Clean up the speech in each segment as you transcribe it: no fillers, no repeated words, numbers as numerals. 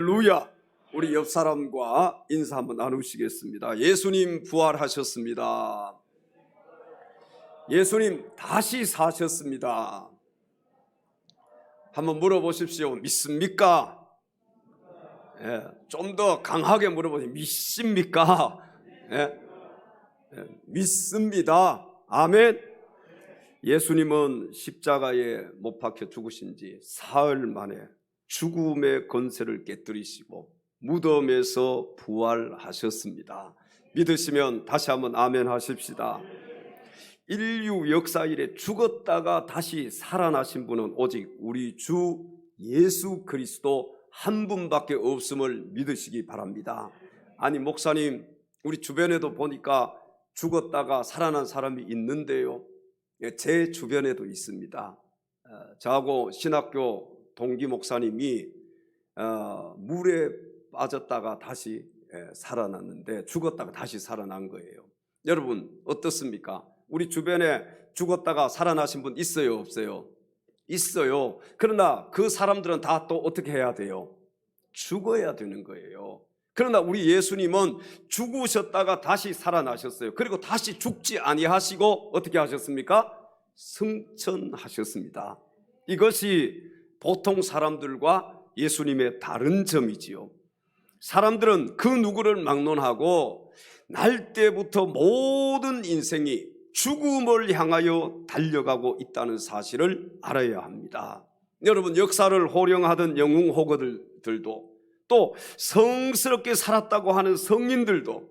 할렐루야. 우리 옆 사람과 인사 한번 나누시겠습니다. 예수님 부활하셨습니다. 예수님 다시 사셨습니다. 한번 물어보십시오. 믿습니까? 좀 더 강하게 물어보세요. 믿습니까? 믿습니다. 아멘. 예수님은 십자가에 못 박혀 죽으신 지 사흘 만에 죽음의 권세를 깨뜨리시고 무덤에서 부활하셨습니다. 믿으시면 다시 한번 아멘 하십시다. 인류 역사 이래 죽었다가 다시 살아나신 분은 오직 우리 주 예수 그리스도 한 분밖에 없음을 믿으시기 바랍니다. 아니 목사님, 우리 주변에도 보니까 죽었다가 살아난 사람이 있는데요. 제 주변에도 있습니다. 저하고 신학교 동기 목사님이 물에 빠졌다가 다시 살아났는데 죽었다가 다시 살아난 거예요. 여러분 어떻습니까? 우리 주변에 죽었다가 살아나신 분 있어요, 없어요? 있어요. 그러나 그 사람들은 다 또 어떻게 해야 돼요? 죽어야 되는 거예요. 그러나 우리 예수님은 죽으셨다가 다시 살아나셨어요. 그리고 다시 죽지 아니하시고 어떻게 하셨습니까? 승천하셨습니다. 이것이 보통 사람들과 예수님의 다른 점이지요. 사람들은 그 누구를 막론하고 날 때부터 모든 인생이 죽음을 향하여 달려가고 있다는 사실을 알아야 합니다. 여러분, 역사를 호령하던 영웅 호거들도 또 성스럽게 살았다고 하는 성인들도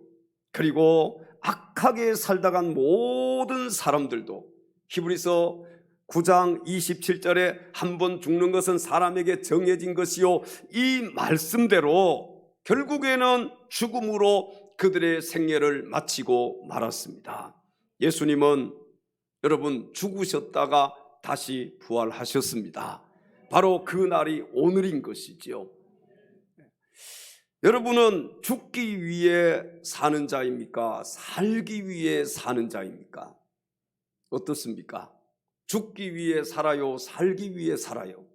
그리고 악하게 살다간 모든 사람들도 히브리서 9장 27절에 한 번 죽는 것은 사람에게 정해진 것이요, 이 말씀대로 결국에는 죽음으로 그들의 생애를 마치고 말았습니다. 예수님은 여러분 죽으셨다가 다시 부활하셨습니다. 바로 그 날이 오늘인 것이지요. 여러분은 죽기 위해 사는 자입니까? 살기 위해 사는 자입니까? 어떻습니까? 죽기 위해 살아요? 살기 위해 살아요?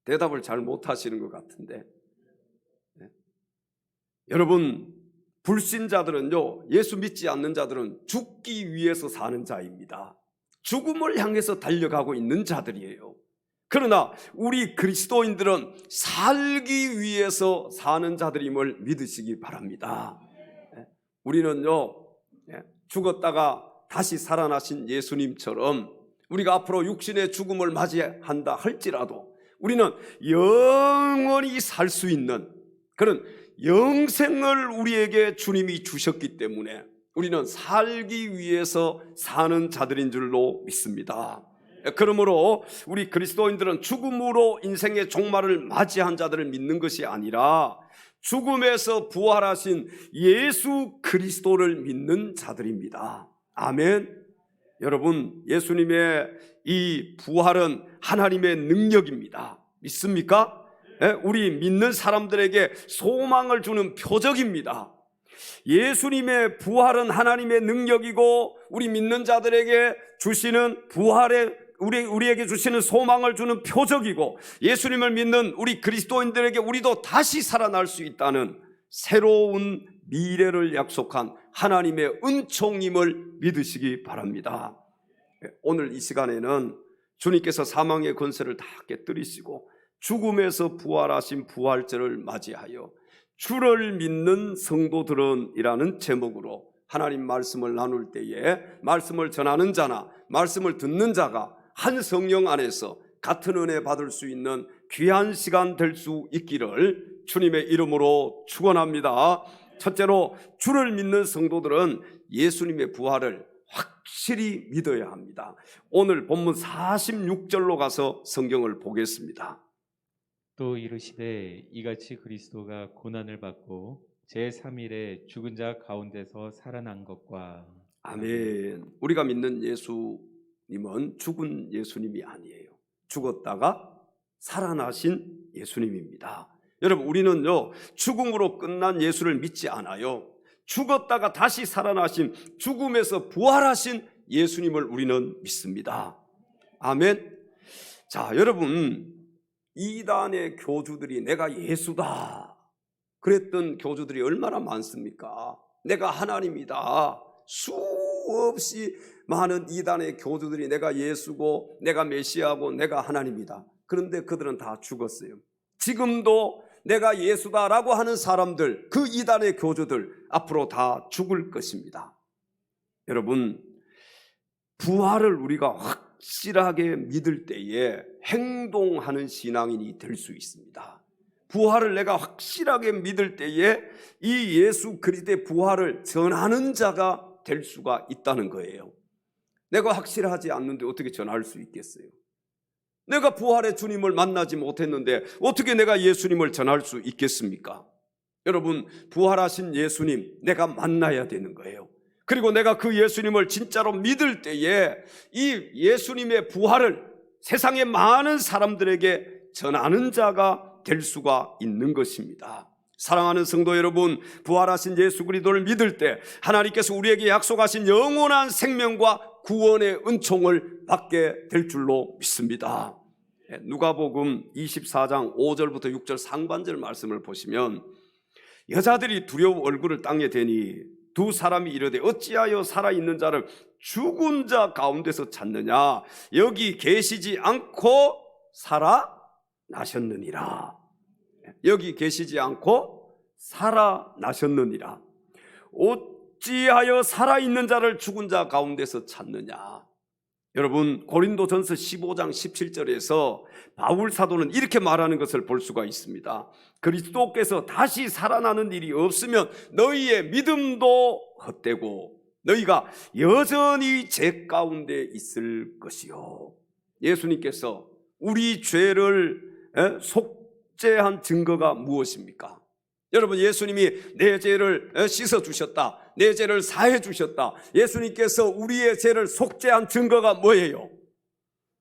대답을 잘 못하시는 것 같은데. 여러분, 불신자들은요, 예수 믿지 않는 자들은 죽기 위해서 사는 자입니다. 죽음을 향해서 달려가고 있는 자들이에요. 그러나 우리 그리스도인들은 살기 위해서 사는 자들임을 믿으시기 바랍니다. 우리는요, 죽었다가 다시 살아나신 예수님처럼 우리가 앞으로 육신의 죽음을 맞이한다 할지라도 우리는 영원히 살 수 있는 그런 영생을 우리에게 주님이 주셨기 때문에 우리는 살기 위해서 사는 자들인 줄로 믿습니다. 그러므로 우리 그리스도인들은 죽음으로 인생의 종말을 맞이한 자들을 믿는 것이 아니라 죽음에서 부활하신 예수 그리스도를 믿는 자들입니다. 아멘. 여러분, 예수님의 이 부활은 하나님의 능력입니다. 믿습니까? 우리 믿는 사람들에게 소망을 주는 표적입니다. 예수님의 부활은 하나님의 능력이고 우리 믿는 자들에게 주시는 부활의 우리에게 주시는 소망을 주는 표적이고 예수님을 믿는 우리 그리스도인들에게 우리도 다시 살아날 수 있다는 새로운 미래를 약속한 하나님의 은총임을 믿으시기 바랍니다. 오늘 이 시간에는 주님께서 사망의 권세를 다 깨뜨리시고 죽음에서 부활하신 부활절을 맞이하여 주를 믿는 성도들은 이라는 제목으로 하나님 말씀을 나눌 때에 말씀을 전하는 자나 말씀을 듣는 자가 한 성령 안에서 같은 은혜 받을 수 있는 귀한 시간 될 수 있기를 주님의 이름으로 축원합니다. 첫째로, 주를 믿는 성도들은 예수님의 부활을 확실히 믿어야 합니다. 오늘 본문 46절로 가서 성경을 보겠습니다. 또 이르시되 이같이 그리스도가 고난을 받고 제3일에 죽은 자 가운데서 살아난 것과. 아멘. 우리가 믿는 예수님은 죽은 예수님이 아니에요. 죽었다가 살아나신 예수님입니다. 여러분, 우리는요 죽음으로 끝난 예수를 믿지 않아요. 죽었다가 다시 살아나신, 죽음에서 부활하신 예수님을 우리는 믿습니다. 아멘. 자, 여러분, 이단의 교주들이 내가 예수다 그랬던 교주들이 얼마나 많습니까? 내가 하나님이다. 수없이 많은 이단의 교주들이 내가 예수고 내가 메시아고 내가 하나님이다. 그런데 그들은 다 죽었어요. 지금도 내가 예수다라고 하는 사람들, 그 이단의 교주들 앞으로 다 죽을 것입니다. 여러분, 부활을 우리가 확실하게 믿을 때에 행동하는 신앙인이 될 수 있습니다. 부활을 내가 확실하게 믿을 때에 이 예수 그리스도의 부활을 전하는 자가 될 수가 있다는 거예요. 내가 확실하지 않는데 어떻게 전할 수 있겠어요? 내가 부활의 주님을 만나지 못했는데 어떻게 내가 예수님을 전할 수 있겠습니까? 여러분, 부활하신 예수님 내가 만나야 되는 거예요. 그리고 내가 그 예수님을 진짜로 믿을 때에 이 예수님의 부활을 세상의 많은 사람들에게 전하는 자가 될 수가 있는 것입니다. 사랑하는 성도 여러분, 부활하신 예수 그리스도를 믿을 때 하나님께서 우리에게 약속하신 영원한 생명과 구원의 은총을 받게 될 줄로 믿습니다. 누가복음 24장 5절부터 6절 상반절 말씀을 보시면 여자들이 두려워 얼굴을 땅에 대니 두 사람이 이르되 어찌하여 살아있는 자를 죽은 자 가운데서 찾느냐? 여기 계시지 않고 살아나셨느니라. 여기 계시지 않고 살아나셨느니라. 어찌하여 살아있는 자를 죽은 자 가운데서 찾느냐? 여러분, 고린도전서 15장 17절에서 바울 사도는 이렇게 말하는 것을 볼 수가 있습니다. 그리스도께서 다시 살아나는 일이 없으면 너희의 믿음도 헛되고 너희가 여전히 죄 가운데 있을 것이요. 예수님께서 우리 죄를 속죄한 증거가 무엇입니까? 여러분, 예수님이 내 죄를 씻어주셨다, 내 죄를 사해주셨다. 예수님께서 우리의 죄를 속죄한 증거가 뭐예요?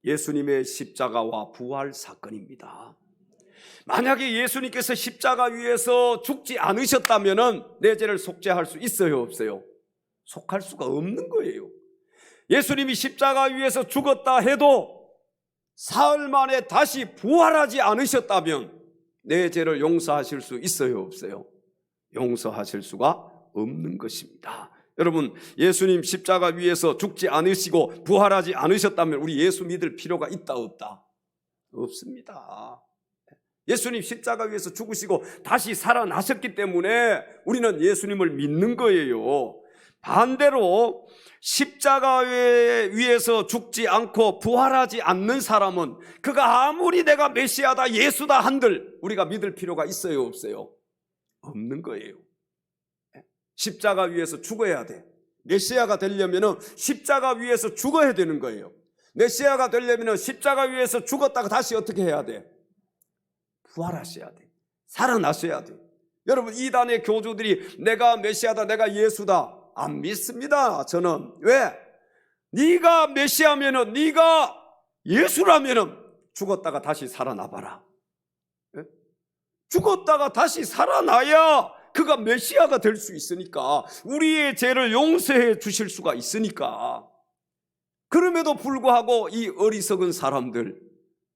예수님의 십자가와 부활 사건입니다. 만약에 예수님께서 십자가 위에서 죽지 않으셨다면 내 죄를 속죄할 수 있어요, 없어요? 속할 수가 없는 거예요. 예수님이 십자가 위에서 죽었다 해도 사흘 만에 다시 부활하지 않으셨다면 내 죄를 용서하실 수 있어요, 없어요? 용서하실 수가 없는 것입니다. 여러분, 예수님 십자가 위에서 죽지 않으시고 부활하지 않으셨다면 우리 예수 믿을 필요가 있다, 없다? 없습니다. 예수님 십자가 위에서 죽으시고 다시 살아나셨기 때문에 우리는 예수님을 믿는 거예요. 반대로 십자가 위에서 죽지 않고 부활하지 않는 사람은 그가 아무리 내가 메시아다 예수다 한들 우리가 믿을 필요가 있어요, 없어요? 없는 거예요. 십자가 위에서 죽어야 돼. 메시아가 되려면 십자가 위에서 죽어야 되는 거예요. 메시아가 되려면 십자가 위에서 죽었다가 다시 어떻게 해야 돼? 부활하셔야 돼. 살아나셔야 돼. 여러분, 이단의 교주들이 내가 메시아다, 내가 예수다 안 믿습니다. 저는. 왜? 네가 메시아면은, 네가 예수라면은 죽었다가 다시 살아나봐라. 예? 죽었다가 다시 살아나야 그가 메시아가 될 수 있으니까, 우리의 죄를 용서해 주실 수가 있으니까. 그럼에도 불구하고 이 어리석은 사람들,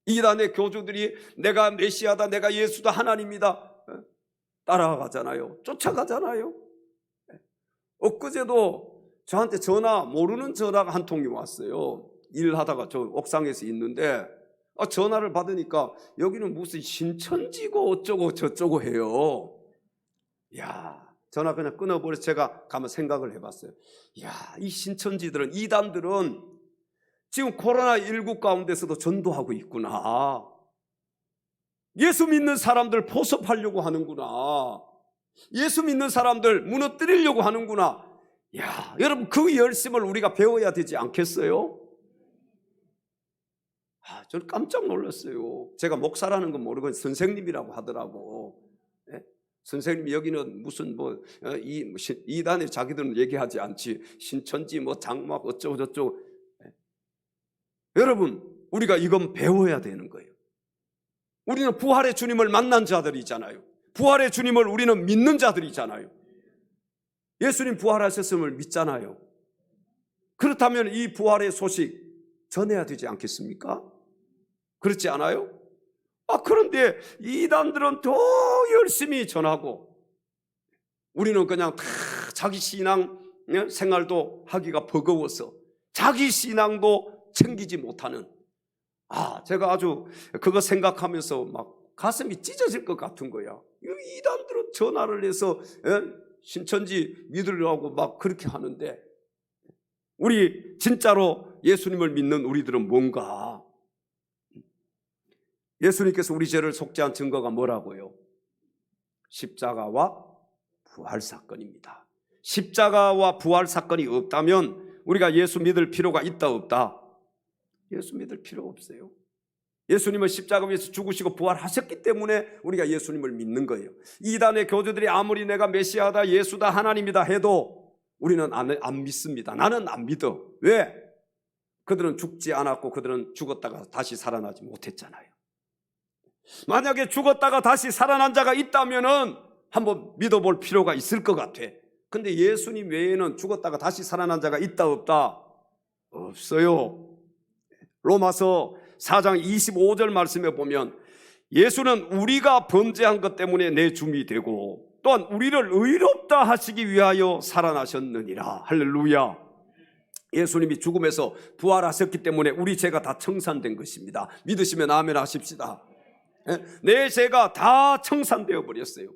이단의 교주들이 내가 메시아다, 내가 예수다, 하나님이다 따라가잖아요. 쫓아가잖아요. 엊그제도 저한테 모르는 전화가 한 통이 왔어요. 일하다가 저 옥상에서 있는데 전화를 받으니까 여기는 무슨 신천지고 어쩌고 저쩌고 해요. 야, 전화 그냥 끊어버려서 제가 가만 생각을 해봤어요. 야, 이 신천지들은, 이단들은 지금 코로나19 가운데서도 전도하고 있구나. 예수 믿는 사람들 포섭하려고 하는구나. 예수 믿는 사람들 무너뜨리려고 하는구나. 야, 여러분, 그 열심을 우리가 배워야 되지 않겠어요? 저는 깜짝 놀랐어요. 제가 목사라는 건 모르고 선생님이라고 하더라고. 네? 선생님, 여기는 무슨 이단에 자기들은 얘기하지 않지. 신천지 장막 어쩌고 저쩌고. 네? 여러분, 우리가 이건 배워야 되는 거예요. 우리는 부활의 주님을 만난 자들이잖아요. 부활의 주님을 우리는 믿는 자들이잖아요. 예수님 부활하셨음을 믿잖아요. 그렇다면 이 부활의 소식 전해야 되지 않겠습니까? 그렇지 않아요? 그런데 이단들은 더 열심히 전하고 우리는 그냥 다 자기 신앙 생활도 하기가 버거워서 자기 신앙도 챙기지 못하는, 제가 아주 그거 생각하면서 막 가슴이 찢어질 것 같은 거야. 이 이단들은 전화를 해서 신천지 믿으려고 막 그렇게 하는데 우리 진짜로 예수님을 믿는 우리들은 뭔가? 예수님께서 우리 죄를 속죄한 증거가 뭐라고요? 십자가와 부활 사건입니다. 십자가와 부활 사건이 없다면 우리가 예수 믿을 필요가 있다 없다? 예수 믿을 필요 없어요. 예수님은 십자가 위에서 죽으시고 부활하셨기 때문에 우리가 예수님을 믿는 거예요. 이단의 교주들이 아무리 내가 메시아다, 예수다, 하나님이다 해도 우리는 안 믿습니다. 나는 안 믿어. 왜? 그들은 죽지 않았고 그들은 죽었다가 다시 살아나지 못했잖아요. 만약에 죽었다가 다시 살아난 자가 있다면은 한번 믿어볼 필요가 있을 것 같아. 근데 예수님 외에는 죽었다가 다시 살아난 자가 있다 없다? 없어요. 로마서 4장 25절 말씀에 보면 예수는 우리가 범죄한 것 때문에 내 줌이 되고 또한 우리를 의롭다 하시기 위하여 살아나셨느니라. 할렐루야. 예수님이 죽음에서 부활하셨기 때문에 우리 죄가 다 청산된 것입니다. 믿으시면 아멘 하십시다. 내 죄가 다 청산되어 버렸어요.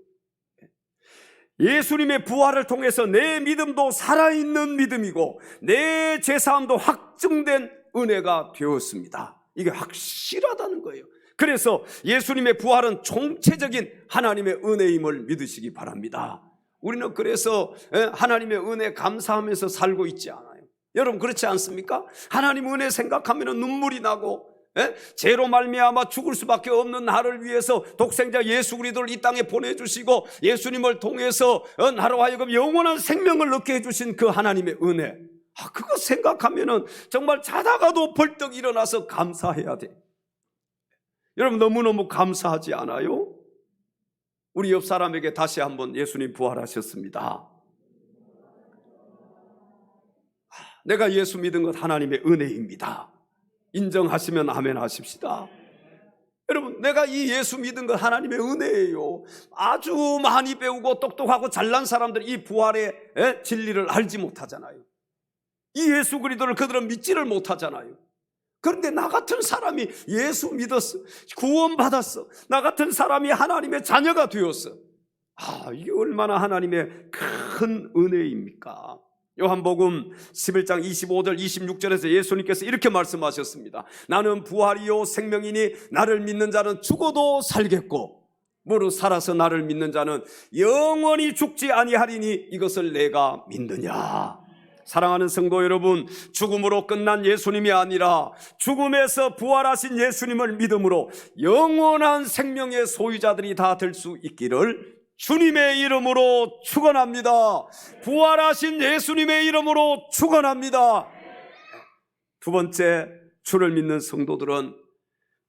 예수님의 부활을 통해서 내 믿음도 살아있는 믿음이고 내 죄사함도 확증된 은혜가 되었습니다. 이게 확실하다는 거예요. 그래서 예수님의 부활은 총체적인 하나님의 은혜임을 믿으시기 바랍니다. 우리는 그래서 하나님의 은혜 감사하면서 살고 있지 않아요. 여러분 그렇지 않습니까? 하나님 은혜 생각하면 눈물이 나고 죄로 말미암아 죽을 수밖에 없는 나를 위해서 독생자 예수 그리스도를 이 땅에 보내주시고 예수님을 통해서 나로 하여금 영원한 생명을 얻게 해주신 그 하나님의 은혜, 그거 생각하면 정말 자다가도 벌떡 일어나서 감사해야 돼. 여러분 너무너무 감사하지 않아요? 우리 옆 사람에게 다시 한번 예수님 부활하셨습니다. 내가 예수 믿은 것 하나님의 은혜입니다. 인정하시면 아멘 하십시다. 여러분 내가 이 예수 믿은 것 하나님의 은혜예요. 아주 많이 배우고 똑똑하고 잘난 사람들이 이 부활의 진리를 알지 못하잖아요. 이 예수 그리스도를 그들은 믿지를 못하잖아요. 그런데 나 같은 사람이 예수 믿었어, 구원받았어, 나 같은 사람이 하나님의 자녀가 되었어. 이게 얼마나 하나님의 큰 은혜입니까? 요한복음 11장 25절 26절에서 예수님께서 이렇게 말씀하셨습니다. 나는 부활이요 생명이니 나를 믿는 자는 죽어도 살겠고 무릇 살아서 나를 믿는 자는 영원히 죽지 아니하리니 이것을 내가 믿느냐. 사랑하는 성도 여러분, 죽음으로 끝난 예수님이 아니라 죽음에서 부활하신 예수님을 믿음으로 영원한 생명의 소유자들이 다 될 수 있기를 주님의 이름으로 축원합니다. 부활하신 예수님의 이름으로 축원합니다. 두 번째, 주를 믿는 성도들은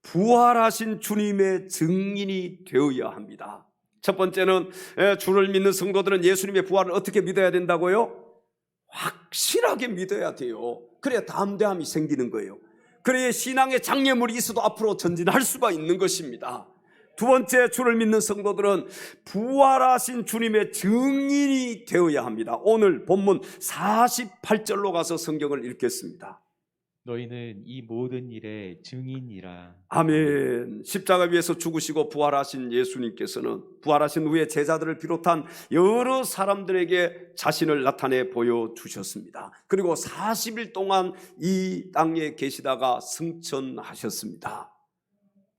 부활하신 주님의 증인이 되어야 합니다. 첫 번째는 주를 믿는 성도들은 예수님의 부활을 어떻게 믿어야 된다고요? 확실하게 믿어야 돼요. 그래야 담대함이 생기는 거예요. 그래야 신앙의 장애물이 있어도 앞으로 전진할 수가 있는 것입니다. 두 번째, 주를 믿는 성도들은 부활하신 주님의 증인이 되어야 합니다. 오늘 본문 48절로 가서 성경을 읽겠습니다. 너희는 이 모든 일의 증인이라. 아멘. 십자가 위에서 죽으시고 부활하신 예수님께서는 부활하신 후에 제자들을 비롯한 여러 사람들에게 자신을 나타내 보여주셨습니다. 그리고 40일 동안 이 땅에 계시다가 승천하셨습니다.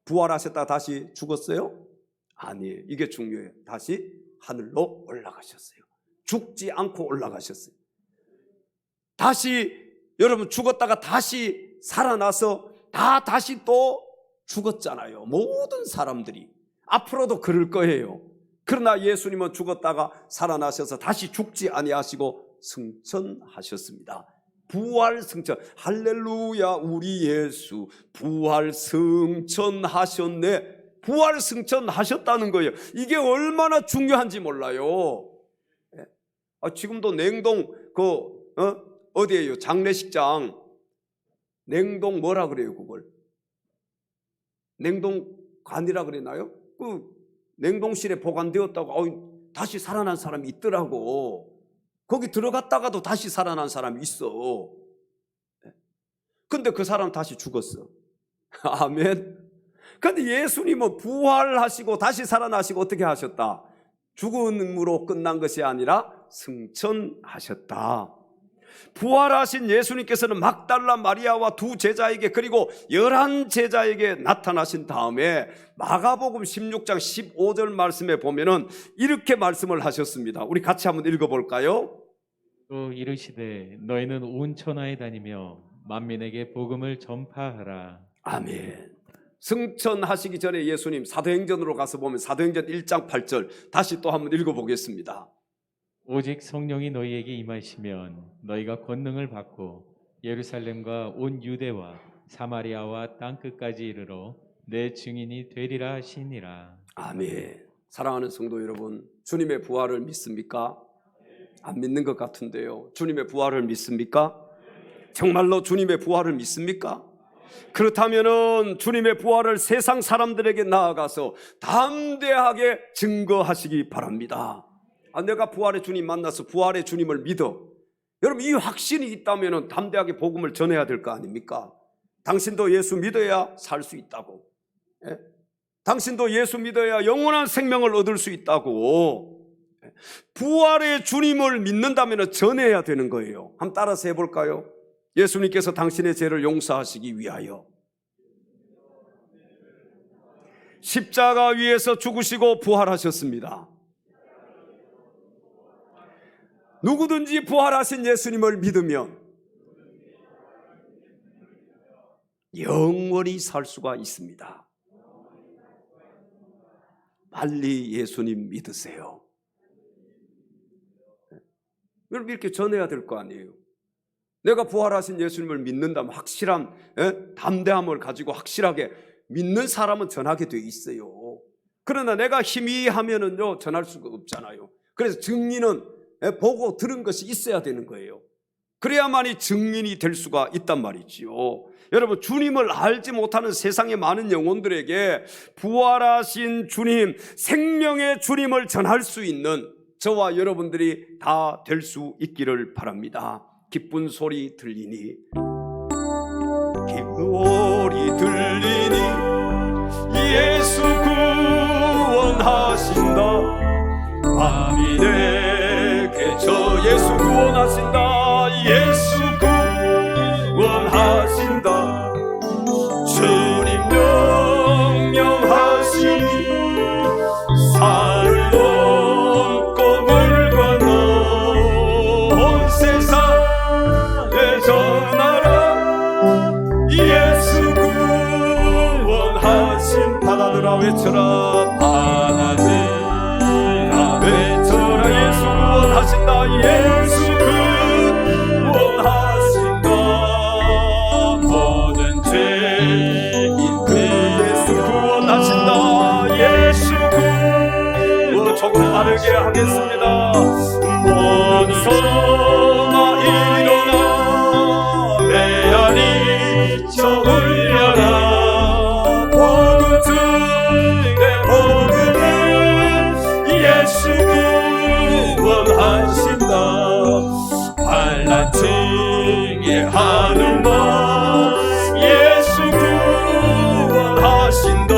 부활하셨다가 다시 죽었어요? 아니에요. 이게 중요해요. 다시 하늘로 올라가셨어요. 죽지 않고 올라가셨어요. 다시 여러분 죽었다가 다시 살아나서 다시 또 죽었잖아요. 모든 사람들이 앞으로도 그럴 거예요. 그러나 예수님은 죽었다가 살아나셔서 다시 죽지 아니하시고 승천하셨습니다. 부활 승천. 할렐루야, 우리 예수 부활 승천하셨네. 부활 승천하셨다는 거예요. 이게 얼마나 중요한지 몰라요. 지금도 냉동 어디에요? 장례식장 냉동 뭐라 그래요? 그걸 냉동 관이라 그랬나요? 그 냉동실에 보관되었다고 다시 살아난 사람이 있더라고. 거기 들어갔다가도 다시 살아난 사람이 있어. 근데 그 사람 다시 죽었어. 아멘. 근데 예수님은 부활하시고 다시 살아나시고 어떻게 하셨다? 죽음으로 끝난 것이 아니라 승천하셨다. 부활하신 예수님께서는 막달라 마리아와 두 제자에게 그리고 11 제자에게 나타나신 다음에 마가복음 16장 15절 말씀에 보면은 이렇게 말씀을 하셨습니다. 우리 같이 한번 읽어볼까요? 또 이르시되 너희는 온 천하에 다니며 만민에게 복음을 전파하라. 아멘. 승천하시기 전에 예수님 사도행전으로 가서 보면 사도행전 1장 8절 다시 또 한번 읽어보겠습니다. 오직 성령이 너희에게 임하시면 너희가 권능을 받고 예루살렘과 온 유대와 사마리아와 땅끝까지 이르러 내 증인이 되리라 하시니라. 아멘. 사랑하는 성도 여러분, 주님의 부활을 믿습니까? 안 믿는 것 같은데요. 주님의 부활을 믿습니까? 정말로 주님의 부활을 믿습니까? 그렇다면은 주님의 부활을 세상 사람들에게 나아가서 담대하게 증거하시기 바랍니다. 내가 부활의 주님 만나서 부활의 주님을 믿어. 여러분, 이 확신이 있다면 담대하게 복음을 전해야 될 거 아닙니까? 당신도 예수 믿어야 살 수 있다고. 예? 당신도 예수 믿어야 영원한 생명을 얻을 수 있다고. 부활의 주님을 믿는다면 전해야 되는 거예요. 한번 따라서 해볼까요? 예수님께서 당신의 죄를 용서하시기 위하여 십자가 위에서 죽으시고 부활하셨습니다. 누구든지 부활하신 예수님을 믿으면 영원히 살 수가 있습니다. 빨리 예수님 믿으세요. 여러분, 이렇게 전해야 될 거 아니에요. 내가 부활하신 예수님을 믿는다면 확실한 담대함을 가지고 확실하게 믿는 사람은 전하게 돼 있어요. 그러나 내가 희미하면은요 전할 수가 없잖아요. 그래서 증인은 보고 들은 것이 있어야 되는 거예요. 그래야만이 증인이 될 수가 있단 말이지요. 여러분, 주님을 알지 못하는 세상의 많은 영혼들에게 부활하신 주님, 생명의 주님을 전할 수 있는 저와 여러분들이 다 될 수 있기를 바랍니다. 기쁜 소리 들리니, 기쁜 소리 들리니 예수 구원하신다. 만민에게 저 예수 구원하신다. 예수 구원하신다. 주님 명령하시니 산을 넘고 물 건너 온 세상에 전하라. 예수 구원하신 바다들아 외쳐라. 바다들아 외쳐라. 예수 구원하신다. 예수 구원하신다. 모든 죄인들 예수 구원하신다. 예수 구원. 조금 빠르게 하겠습니다. 원성아 일어나 내 안이 저 울려라. 복음 중에 복음은 예수 구원하신다. 환난 중에 하늘만 예수 구원하신다.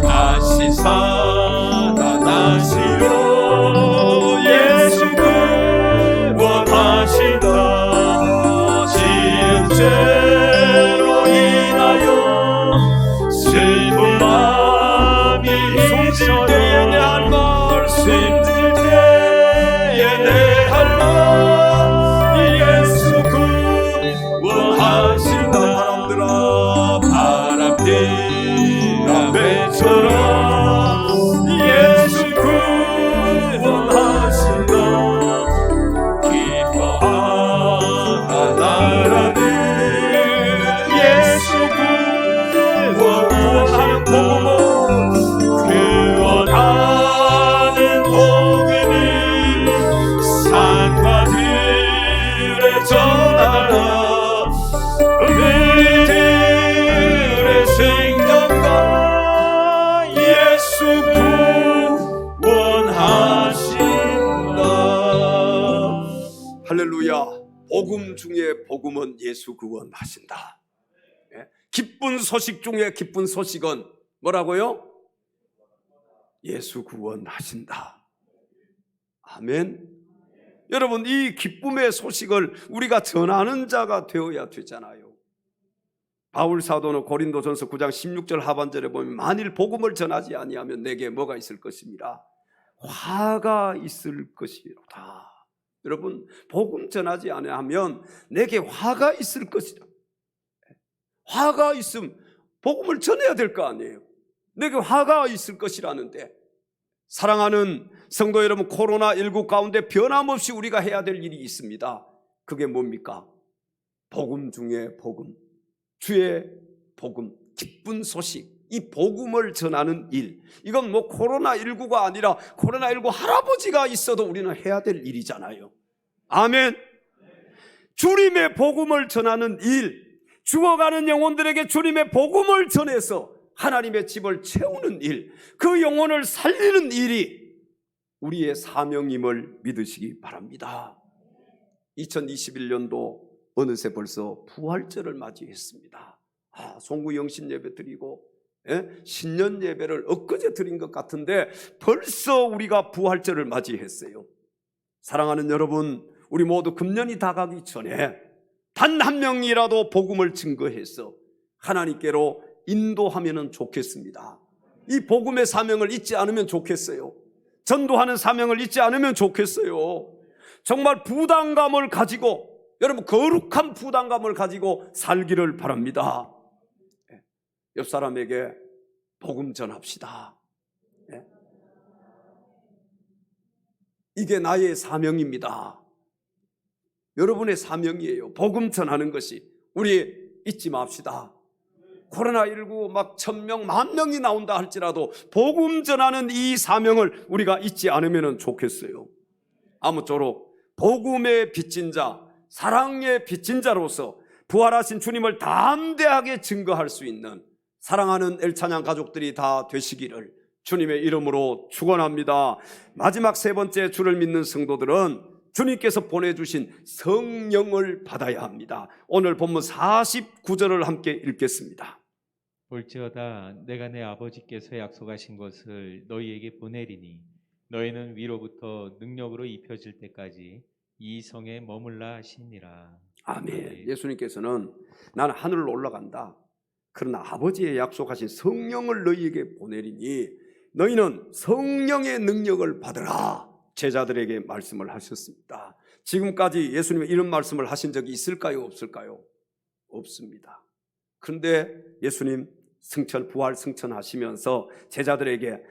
다시 살아나시오. 예수 구원하신다. 예수 구원하신다. 할렐루야. 복음 중에 복음은 예수 구원하신다. 기쁜 소식 중에 기쁜 소식은 뭐라고요? 예수 구원하신다. 아멘. 여러분, 이 기쁨의 소식을 우리가 전하는 자가 되어야 되잖아요. 바울 사도는 고린도전서 9장 16절 하반절에 보면 만일 복음을 전하지 아니하면 내게 뭐가 있을 것입니다. 화가 있을 것이로다. 여러분, 복음 전하지 아니하면 내게 화가 있을 것이다. 화가 있으면 복음을 전해야 될 거 아니에요. 내게 화가 있을 것이라는데, 사랑하는 성도 여러분, 코로나19 가운데 변함없이 우리가 해야 될 일이 있습니다. 그게 뭡니까? 복음 중에 복음, 주의 복음, 기쁜 소식, 이 복음을 전하는 일. 이건 뭐 코로나19가 아니라 코로나19 할아버지가 있어도 우리는 해야 될 일이잖아요. 아멘. 주님의 복음을 전하는 일, 죽어가는 영혼들에게 주님의 복음을 전해서 하나님의 집을 채우는 일, 그 영혼을 살리는 일이 우리의 사명임을 믿으시기 바랍니다. 2021년도 어느새 벌써 부활절을 맞이했습니다. 송구 영신 예배 드리고 신년 예배를 엊그제 드린 것 같은데 벌써 우리가 부활절을 맞이했어요. 사랑하는 여러분, 우리 모두 금년이 다가기 전에 단 한 명이라도 복음을 증거해서 하나님께로 인도하면 좋겠습니다. 이 복음의 사명을 잊지 않으면 좋겠어요. 전도하는 사명을 잊지 않으면 좋겠어요. 정말 부담감을 가지고, 여러분, 거룩한 부담감을 가지고 살기를 바랍니다. 옆 사람에게 복음 전합시다. 이게 나의 사명입니다. 여러분의 사명이에요. 복음 전하는 것이. 우리 잊지 맙시다. 코로나19 막 1000명, 10,000명이 나온다 할지라도 복음 전하는 이 사명을 우리가 잊지 않으면 좋겠어요. 아무쪼록 복음의 빚진 자, 사랑의 빚진 자로서 부활하신 주님을 담대하게 증거할 수 있는 사랑하는 엘찬양 가족들이 다 되시기를 주님의 이름으로 축원합니다. 마지막 세 번째, 주를 믿는 성도들은 주님께서 보내주신 성령을 받아야 합니다. 오늘 본문 49절을 함께 읽겠습니다. 볼지어다 내가 내 아버지께서 약속하신 것을 너희에게 보내리니 너희는 위로부터 능력으로 입혀질 때까지 이 성에 머물라 하시니라. 아멘. 예수님께서는 나는 하늘로 올라간다. 그러나 아버지의 약속하신 성령을 너희에게 보내리니 너희는 성령의 능력을 받으라. 제자들에게 말씀을 하셨습니다. 지금까지 예수님이 이런 말씀을 하신 적이 있을까요? 없을까요? 없습니다. 그런데 예수님 부활 승천하시면서 제자들에게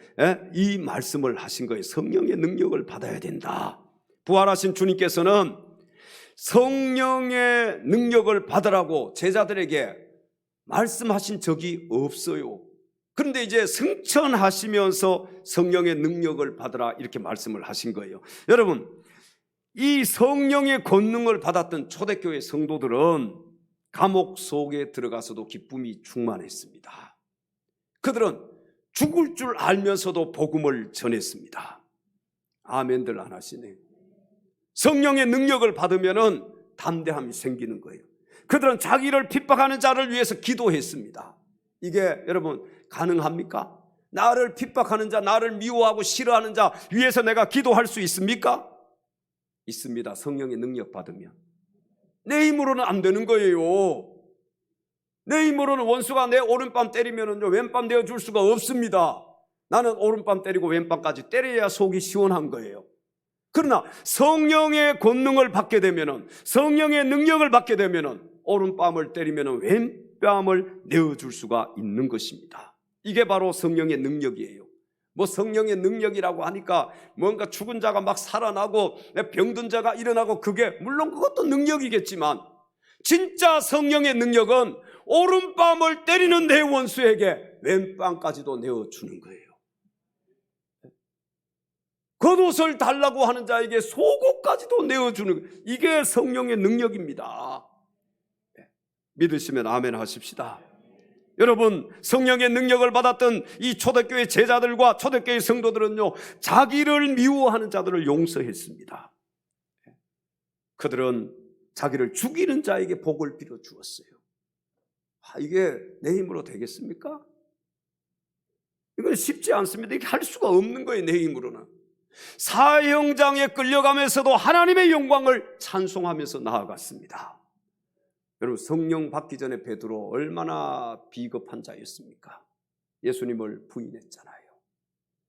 이 말씀을 하신 거예요. 성령의 능력을 받아야 된다. 부활하신 주님께서는 성령의 능력을 받으라고 제자들에게 말씀하신 적이 없어요. 그런데 이제 승천하시면서 성령의 능력을 받으라 이렇게 말씀을 하신 거예요. 여러분, 이 성령의 권능을 받았던 초대교회 성도들은 감옥 속에 들어가서도 기쁨이 충만했습니다. 그들은 죽을 줄 알면서도 복음을 전했습니다. 아멘들 안 하시네. 성령의 능력을 받으면 담대함이 생기는 거예요. 그들은 자기를 핍박하는 자를 위해서 기도했습니다. 이게 여러분 가능합니까? 나를 핍박하는 자, 나를 미워하고 싫어하는 자 위해서 내가 기도할 수 있습니까? 있습니다. 성령의 능력 받으면. 내 힘으로는 안 되는 거예요. 내 힘으로는 원수가 내 오른밤 때리면 왼밤 내어줄 수가 없습니다. 나는 오른밤 때리고 왼밤까지 때려야 속이 시원한 거예요. 그러나 성령의 권능을 받게 되면, 성령의 능력을 받게 되면 오른밤을 때리면 왼밤을 내어줄 수가 있는 것입니다. 이게 바로 성령의 능력이에요. 뭐 성령의 능력이라고 하니까 뭔가 죽은 자가 막 살아나고 병든 자가 일어나고, 그게 물론 그것도 능력이겠지만 진짜 성령의 능력은 오른밤을 때리는 내 원수에게 왼밤까지도 내어주는 거예요. 겉옷을 달라고 하는 자에게 속옷까지도 내어주는 거예요. 이게 성령의 능력입니다. 믿으시면 아멘 하십시다. 여러분, 성령의 능력을 받았던 이 초대교회 제자들과 초대교회 성도들은요, 자기를 미워하는 자들을 용서했습니다. 그들은 자기를 죽이는 자에게 복을 빌어 주었어요. 이게 내 힘으로 되겠습니까? 이건 쉽지 않습니다. 이게 할 수가 없는 거예요, 내 힘으로는. 사형장에 끌려가면서도 하나님의 영광을 찬송하면서 나아갔습니다. 여러분, 성령 받기 전에 베드로 얼마나 비겁한 자였습니까? 예수님을 부인했잖아요.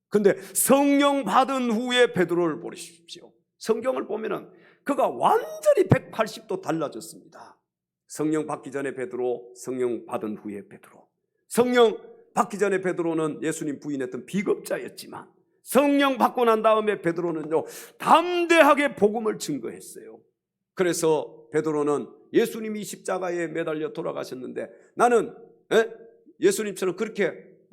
근데 성령 받은 후에 베드로를 보십시오. 성경을 보면은 그가 완전히 180도 달라졌습니다. 성령 받기 전에 베드로, 성령 받은 후에 베드로. 성령 받기 전에 베드로는 예수님 부인했던 비겁자였지만 성령 받고 난 다음에 베드로는요, 담대하게 복음을 증거했어요. 그래서 베드로는 예수님이 십자가에 매달려 돌아가셨는데 나는 예수님처럼 그렇게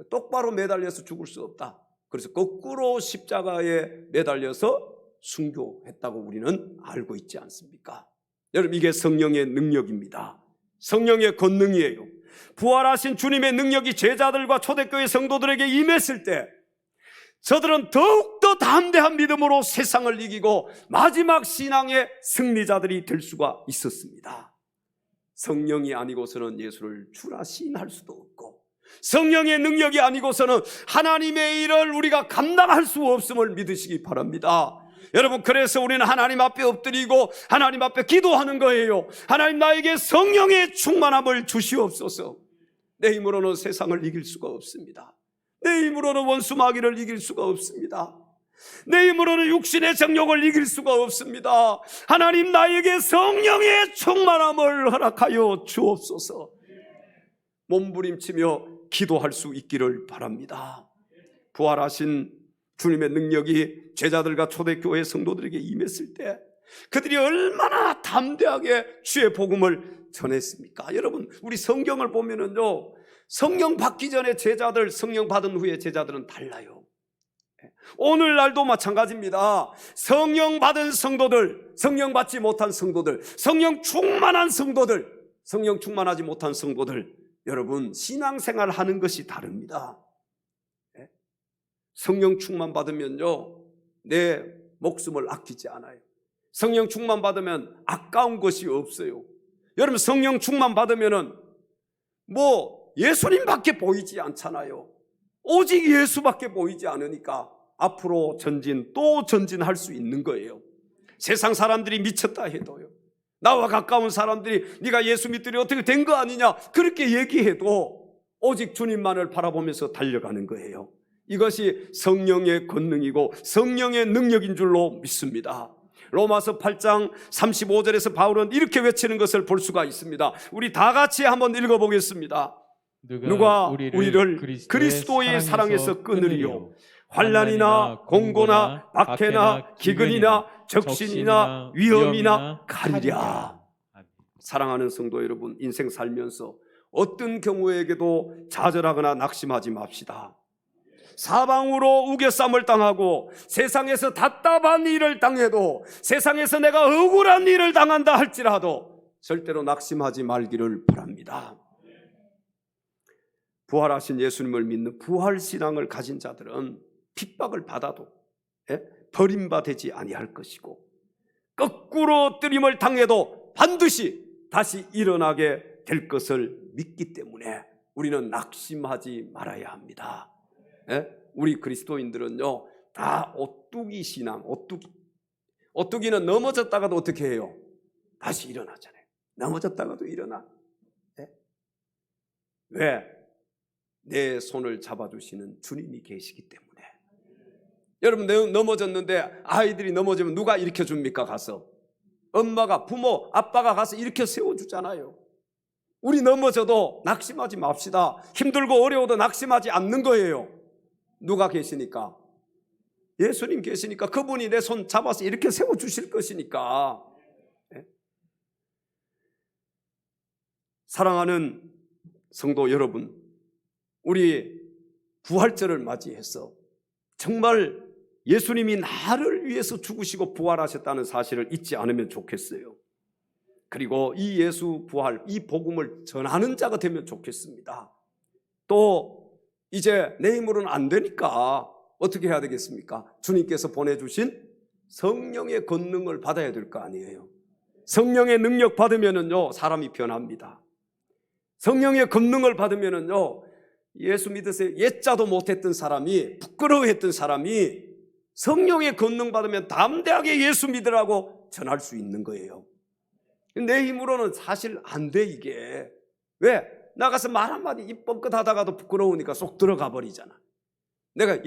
똑바로 매달려서 죽을 수 없다. 그래서 거꾸로 십자가에 매달려서 순교했다고 우리는 알고 있지 않습니까? 여러분, 이게 성령의 능력입니다. 성령의 권능이에요. 부활하신 주님의 능력이 제자들과 초대교회 성도들에게 임했을 때 저들은 더욱더 담대한 믿음으로 세상을 이기고 마지막 신앙의 승리자들이 될 수가 있었습니다. 성령이 아니고서는 예수를 주라 시인할 수도 없고, 성령의 능력이 아니고서는 하나님의 일을 우리가 감당할 수 없음을 믿으시기 바랍니다. 여러분, 그래서 우리는 하나님 앞에 엎드리고 하나님 앞에 기도하는 거예요. 하나님, 나에게 성령의 충만함을 주시옵소서. 내 힘으로는 세상을 이길 수가 없습니다. 내 힘으로는 원수 마귀를 이길 수가 없습니다. 내 힘으로는 육신의 정욕을 이길 수가 없습니다. 하나님, 나에게 성령의 충만함을 허락하여 주옵소서. 몸부림치며 기도할 수 있기를 바랍니다. 부활하신 주님의 능력이 제자들과 초대교회 성도들에게 임했을 때 그들이 얼마나 담대하게 주의 복음을 전했습니까? 여러분, 우리 성경을 보면은요, 성령 받기 전에 제자들, 성령 받은 후에 제자들은 달라요. 오늘날도 마찬가지입니다. 성령 받은 성도들, 성령 받지 못한 성도들, 성령 충만한 성도들, 성령 충만하지 못한 성도들, 여러분, 신앙생활 하는 것이 다릅니다. 성령 충만 받으면요, 내 목숨을 아끼지 않아요. 성령 충만 받으면 아까운 것이 없어요. 여러분, 성령 충만 받으면은 예수님밖에 보이지 않잖아요. 오직 예수밖에 보이지 않으니까 앞으로 전진 또 전진할 수 있는 거예요. 세상 사람들이 미쳤다 해도요, 나와 가까운 사람들이 네가 예수 믿더니 어떻게 된 거 아니냐 그렇게 얘기해도 오직 주님만을 바라보면서 달려가는 거예요. 이것이 성령의 권능이고 성령의 능력인 줄로 믿습니다. 로마서 8장 35절에서 바울은 이렇게 외치는 것을 볼 수가 있습니다. 우리 다 같이 한번 읽어보겠습니다. 누가 우리를 그리스도의 사랑에서 끊으리요? 환난이나 공고나 박해나 기근이나 적신이나 위험이나 가리랴. 사랑하는 성도 여러분, 인생 살면서 어떤 경우에게도 좌절하거나 낙심하지 맙시다. 사방으로 우겨쌈을 당하고 세상에서 답답한 일을 당해도, 세상에서 내가 억울한 일을 당한다 할지라도 절대로 낙심하지 말기를 바랍니다. 부활하신 예수님을 믿는 부활신앙을 가진 자들은 핍박을 받아도 버림받지 아니할 것이고, 거꾸로 뜨림을 당해도 반드시 다시 일어나게 될 것을 믿기 때문에 우리는 낙심하지 말아야 합니다. 우리 그리스도인들은요, 다 오뚜기 신앙, 오뚜기는 넘어졌다가도 어떻게 해요? 다시 일어나잖아요. 넘어졌다가도 일어나. 왜? 내 손을 잡아주시는 주님이 계시기 때문에. 여러분, 넘어졌는데 아이들이 넘어지면 누가 일으켜줍니까? 가서 엄마가, 부모, 아빠가 가서 일으켜 세워주잖아요. 우리 넘어져도 낙심하지 맙시다. 힘들고 어려워도 낙심하지 않는 거예요. 누가 계시니까? 예수님 계시니까. 그분이 내 손 잡아서 이렇게 세워주실 것이니까. 사랑하는 성도 여러분, 우리 부활절을 맞이해서 정말 예수님이 나를 위해서 죽으시고 부활하셨다는 사실을 잊지 않으면 좋겠어요. 그리고 이 예수 부활, 이 복음을 전하는 자가 되면 좋겠습니다. 또 이제 내 힘으로는 안 되니까 어떻게 해야 되겠습니까? 주님께서 보내주신 성령의 권능을 받아야 될 거 아니에요. 성령의 능력 받으면은요, 사람이 변합니다. 성령의 권능을 받으면은요, 예수 믿으세요. 옛자도 못했던 사람이, 부끄러워했던 사람이 성령의 권능 받으면 담대하게 예수 믿으라고 전할 수 있는 거예요. 내 힘으로는 사실 안 돼, 이게. 왜? 나가서 말 한마디 입 뻥끗 하다가도 부끄러우니까 속 들어가 버리잖아. 내가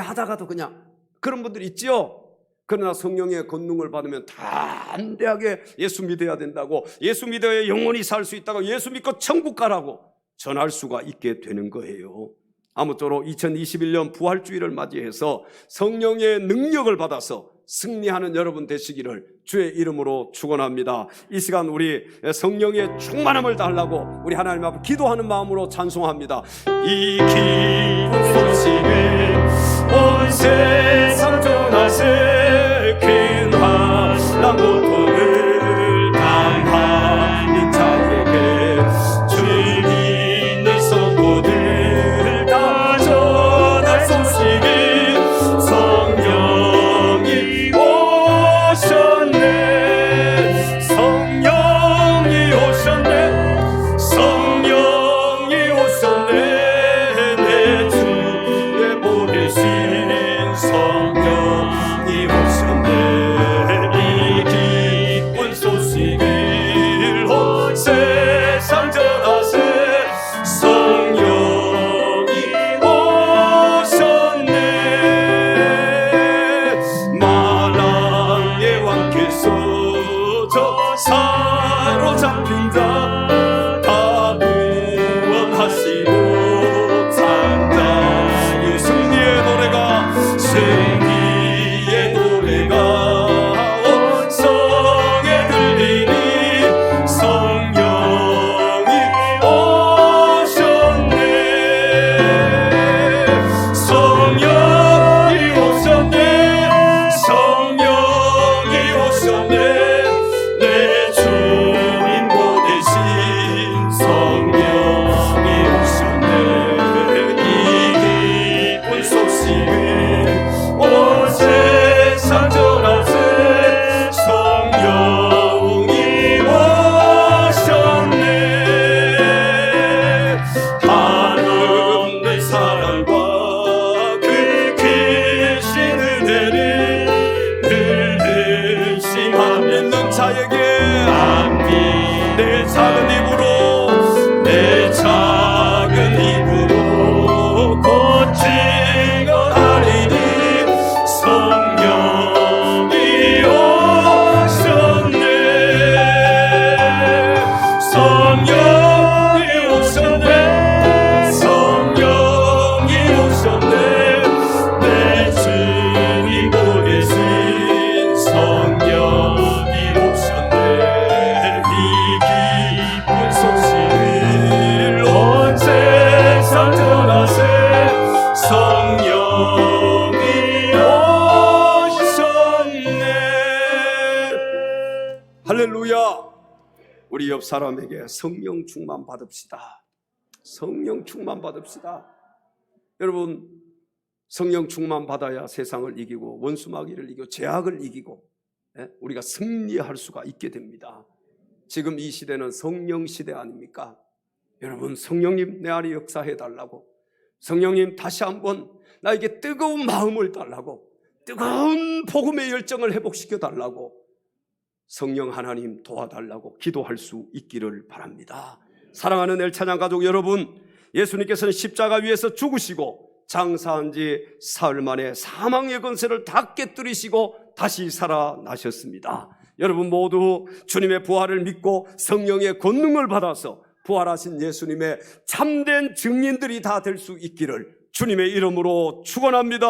하다가도 그냥 그런 분들 있지요. 그러나 성령의 권능을 받으면 담대하게 예수 믿어야 된다고, 예수 믿어야 영원히 살 수 있다고, 예수 믿고 천국 가라고 전할 수가 있게 되는 거예요. 아무쪼록 2021년 부활주의를 맞이해서 성령의 능력을 받아서 승리하는 여러분 되시기를 주의 이름으로 축원합니다. 이 시간 우리 성령의 충만함을 달라고 우리 하나님 앞에 기도하는 마음으로 찬송합니다. 이 기쁜 소식을 온 세상 전하세, 큰 환난 고통을 당한 자에게 주 믿는 성도들 다 전할 소식이 성령이 오셨네, 성령이 오셨네, 성령이 오셨네, 내 주의 보내신 성령이 오셨네. 이 기쁜 소식을 온 세상 전하세, 성령이 오셨네. 만왕의 왕께서 저 사로잡힌 자 다 구원하시고 산자유 승리의 노래가, 승리의 노래가 온 성에 들리니 성령이 오셨네, 성령이 오셨네, 성령이 오셨네, 내 주님 보내신 성령이 오셨네. 이 기쁜 소식을 온 세상 전하세, 성령이 오셨네. 하나님의 사랑과 그 크신 은혜를 늘 의심하는 믿는 자에게 내 작은 입으로, 내 작은 입으로 고침하리니 성령이 오셨네, 성령이 오셨네, 성령이 오셨네, 내 주님 보내신 성령이 오셨네. 이 기쁜 소식을 온 세상 전하세, 성령이 오셨네. 할렐루야. 우리 옆 사람에게 성령 충만 받읍시다. 성령 충만 받읍시다. 여러분, 성령 충만 받아야 세상을 이기고 원수마귀를 이기고 죄악을 이기고 우리가 승리할 수가 있게 됩니다. 지금 이 시대는 성령 시대 아닙니까? 여러분, 성령님 내 안에 역사해 달라고, 성령님 다시 한번 나에게 뜨거운 마음을 달라고, 뜨거운 복음의 열정을 회복시켜 달라고, 성령 하나님 도와달라고 기도할 수 있기를 바랍니다. 사랑하는 엘찬양 가족 여러분, 예수님께서는 십자가 위에서 죽으시고 장사한 지 사흘 만에 사망의 권세를 다 깨뜨리시고 다시 살아나셨습니다. 여러분 모두 주님의 부활을 믿고 성령의 권능을 받아서 부활하신 예수님의 참된 증인들이 다 될 수 있기를 주님의 이름으로 축원합니다.